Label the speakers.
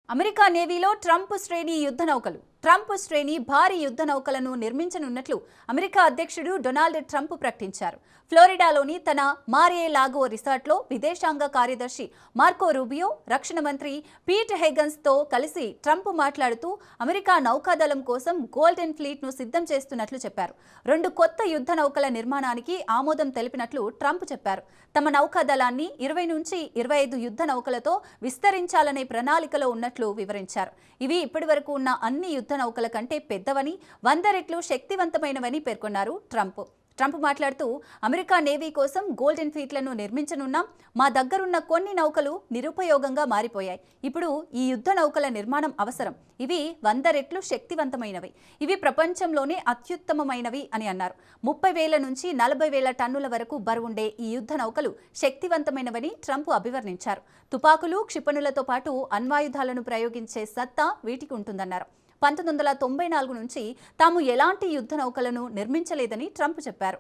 Speaker 1: America నేవీలో Trump శ్రేణి యుద్ధ నౌకలు. ట్రంప్ శ్రేణి భారీ యుద్ధ నౌకలను నిర్మించనున్నట్లు అమెరికా అధ్యక్షుడు డొనాల్డ్ ట్రంప్ ప్రకటించారు. ఫ్లోరిడాలోని తన మార్-ఏ-లాగో రిసార్ట్లో విదేశాంగ కార్యదర్శి మార్కో రూబియో, రక్షణ మంత్రి పీట్ హెగన్స్తో కలిసి ట్రంప్ మాట్లాడుతూ అమెరికా నౌకాదళం కోసం గోల్డెన్ ఫ్లీట్ను సిద్ధం చేస్తున్నట్లు చెప్పారు. 2 కొత్త యుద్ధ నౌకల నిర్మాణానికి ఆమోదం తెలిపినట్లు ట్రంప్ చెప్పారు. తమ నౌకాదళాన్ని 20 నుంచి 25 యుద్ధ నౌకలతో విస్తరించాలనే ప్రణాళికలో ఉన్నట్లు వివరించారు. ఇవి ఇప్పటివరకు ఉన్న అన్ని యుద్ధ నౌకల కంటే పెద్దవని, 100 రెట్లు శక్తివంతమైనవని పేర్కొన్నారు ట్రంప్. మాట్లాడుతూ అమెరికా నేవీ కోసం గోల్డెన్ ఫ్లీట్లను నిర్మించనున్నాం. మా దగ్గరున్న కొన్ని నౌకలు నిరుపయోగంగా మారిపోయాయి. ఇప్పుడు ఈ యుద్ధ నౌకల నిర్మాణం అవసరం. ఇవి 100 రెట్లు శక్తివంతమైనవి. ఇవి ప్రపంచంలోనే అత్యుత్తమమైనవి అని అన్నారు. 30,000 నుంచి 40,000 టన్నుల వరకు బరువుండే ఈ యుద్ధ నౌకలు శక్తివంతమైనవని ట్రంప్ అభివర్ణించారు. తుపాకులు, క్షిపణులతో పాటు అణ్వాయుధాలను ప్రయోగించే సత్తా వీటికి ఉంటుందన్నారు. 1994 నుంచి తాము ఎలాంటి యుద్ధ నౌకలను నిర్మించలేదని ట్రంప్ చెప్పారు.